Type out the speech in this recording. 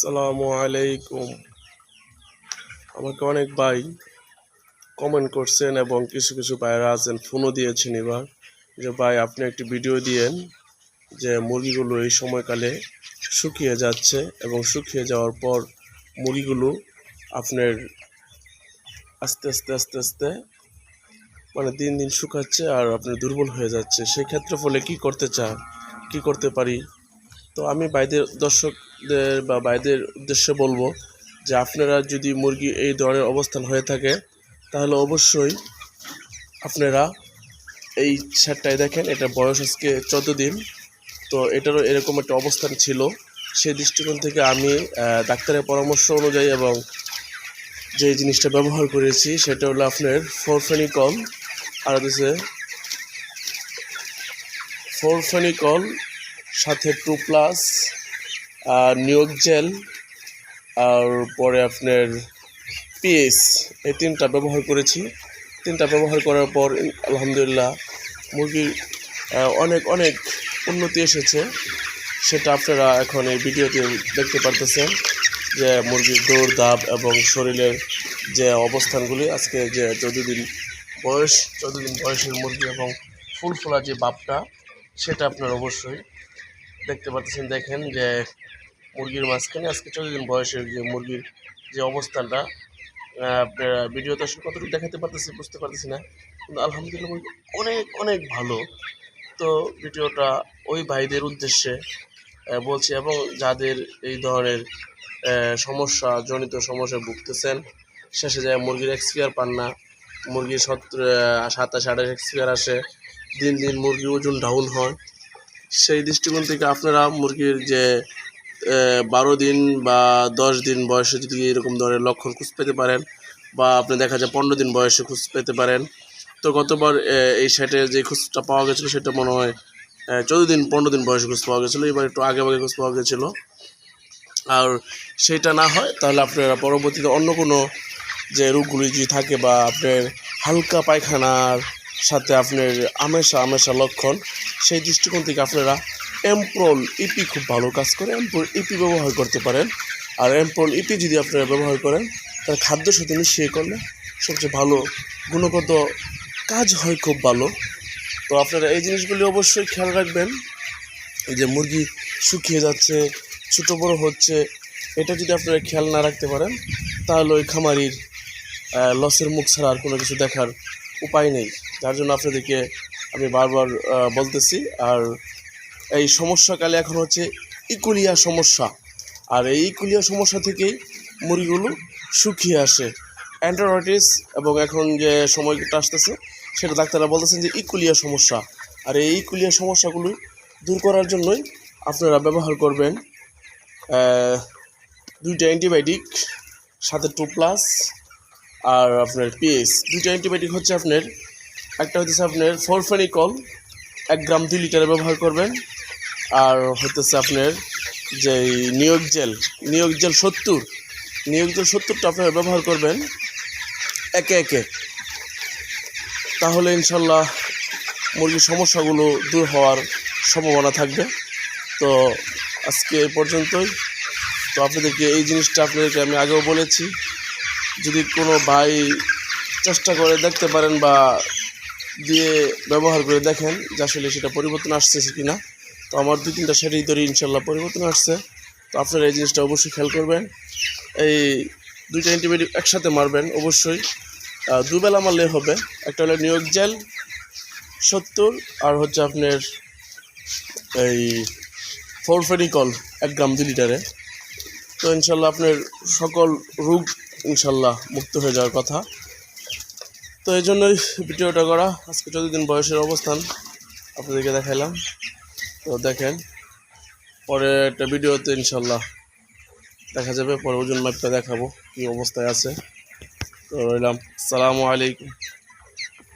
আসসালামু আলাইকুম। আমাকে অনেক ভাই কমেন্ট করছেন এবং কিছু কিছু ভাইরা আছেন, ফোনও দিয়েছেন এবার, যে ভাই আপনি একটি ভিডিও দিয়েন যে মুরগিগুলো এই সময়কালে শুকিয়ে যাচ্ছে এবং শুকিয়ে যাওয়ার পর মুরগিগুলো আপনার আস্তে আস্তে আস্তে আস্তে মানে দিন দিন শুকাচ্ছে আর আপনার দুর্বল হয়ে যাচ্ছে। সেই ক্ষেত্রে ফলে কি করতে চান, কি করতে পারি? তো আমি ভাইদের দর্শকদের বা ভাইদের উদ্দেশ্যে বলবো যে আপনারা যদি মুরগি এই ধরনের অবস্থান হয়ে থাকে তাহলে অবশ্যই আপনারা এই সেটটায় দেখেন, এটা বয়স আজকে 14 দিন। তো এটারও এরকম একটা অবস্থান ছিল। সেই দৃষ্টিকোণ থেকে আমি ডাক্তারের পরামর্শ অনুযায়ী এবং যে জিনিসটা ব্যবহার করেছি সেটা হলো আপনার ফরফেনিকল, আর হচ্ছে ফরফেনিকল সাথে 2+ নিয়োগ জেল, আর পরে আপনার পিএস, এই তিনটা ব্যবহার করেছি। তিনটা ব্যবহার করার পর আলহামদুলিল্লাহ মুরগির অনেক অনেক উন্নতি এসেছে। সেটা আপনারা এখন এই ভিডিওতে দেখতে পারতেছেন যে মুরগির দৌড় দাপ এবং শরীরের যে অবস্থানগুলি আজকে যে 14 দিন বয়সের মুরগি এবং ফুলফুলা যে বাপটা সেটা আপনারা অবশ্যই দেখতে পাচ্ছেন। দেখেন যে মুরগির মাঝখানে আজকে 14 দিন বয়সের যে মুরগির যে অবস্থানটা আপনারা ভিডিওতে আসলে কতটুকু দেখাতে পারতেছি বুঝতে পারতেছি না, কিন্তু আলহামদুলিল্লাহ মুরগি অনেক অনেক ভালো। তো ভিডিওটা ওই ভাইদের উদ্দেশ্যে বলছি, এবং যাদের এই ধরনের সমস্যায় ভুগতেছেন, শেষে যায় মুরগির এক্সপিয়ার পান না, মুরগির 27-28 এক্সপিয়ার আসে, দিন দিন মুরগির ওজন ডাউন হয়। সেই দৃষ্টিকোণ থেকে আপনারা মুরগির যে 12 দিন বা 10 দিন বয়সে যদি এরকম ধরনের লক্ষণ খুঁজ পেতে পারেন, বা আপনি দেখা যায় 15 দিন বয়সে খুঁজ পেতে পারেন। তো গতবার এই সেটে যে খুঁজটা পাওয়া গেছিলো সেটা মনে হয় 14 দিন 15 দিন বয়সে খুঁজ পাওয়া গেছিলো, এবার একটু আগে খুঁজ পাওয়া গেছিলো। আর সেটা না হয় তাহলে আপনারা পরবর্তীতে অন্য কোনো যে রোগগুলি যদি থাকে, বা আপনার হালকা পায়খানার সাথে আপনার আমেশা লক্ষণ, সেই দৃষ্টিকোণ থেকে আপনারা এমপ্রল ইপি খুব ভালো কাজ করে, এমপ্রল ইপি ব্যবহার করতে পারেন। আর এমপ্রল ইপি যদি আপনারা ব্যবহার করেন তাহলে খাদ্যের সাথে মিশিয়ে করলে সবচেয়ে ভালো গুণগত কাজ হয়, খুব ভালো। তো আপনারা এই জিনিসগুলি অবশ্যই খেয়াল রাখবেন। এই যে মুরগি শুকিয়ে যাচ্ছে, ছোটো বড়ো হচ্ছে, এটা যদি আপনারা খেয়াল না রাখতে পারেন তাহলে ওই খামারির লসের মুখ ছাড়া আর কোনো কিছু দেখার উপায় নেই। যার জন্য আপনাদেরকে আমি বারবার বলতেছি। আর এই সমস্যাকালে এখন হচ্ছে ইকুলিয়া সমস্যা, আর এই ইকুলিয়া সমস্যা থেকেই মুরগিগুলো শুকিয়ে আসে, অ্যান্টারাইটিস, এবং এখন যে সময়টা আসতেছে সেটা ডাক্তাররা বলতেছেন যে ইকুলিয়া সমস্যা। আর এই ইকুলিয়া সমস্যাগুলো দূর করার জন্যই আপনারা ব্যবহার করবেন 2টা অ্যান্টিবায়োটিক সাথে 2+ আর আপনার পিএস। 2টা অ্যান্টিবায়োটিক হচ্ছে আপনার, একটা হচ্ছে আপনার ফরফেনিকল 1 গ্রাম 2 লিটারে ব্যবহার করবেন, আর হচ্ছে আপনার যে নিয়োগ জেল 70টা আপনারা ব্যবহার করবেন একে একে। তাহলে ইনশাল্লাহ মুরগির সমস্যাগুলো দূর হওয়ার সম্ভাবনা থাকবে। তো আজকে এই পর্যন্তই। তো আপনাদেরকে এই জিনিসটা আপনাদেরকে আমি আগেও বলেছি, যদি কোনো ভাই চেষ্টা করে দেখতে পারেন বা দিয়ে ব্যবহার করে দেখেন যে আসলে সেটা পরিবর্তন আসছে কি না। তো আমার 2-3টা সেটাই ধরে ইনশাল্লাহ পরিবর্তন আসছে। তো আপনারা এই জিনিসটা অবশ্যই খেয়াল করবেন। এই 2টা অ্যান্টিবায়োটিক একসাথে মারবেন অবশ্যই, 2 বেলা মারলে হবে। একটা হলো নিয়োগ জেল 70, আর হচ্ছে আপনার এই ফরফেনিকল 1 গ্রাম 2 লিটারে। তো ইনশাল্লাহ আপনার সকল রোগ ইনশাল্লাহ মুক্ত হয়ে যাওয়ার কথা। তো এই জন্যই ভিডিওটা করা। আজকে 14 দিন বয়সের অবস্থান আপনাদেরকে দেখাইলাম। তো দেখেন, পরে একটা ভিডিওতে ইনশাল্লাহ দেখা যাবে, পরে ওজন মাপটা দেখাবো কী অবস্থায় আছে। তো রইলাম, আসসালামু আলাইকুম।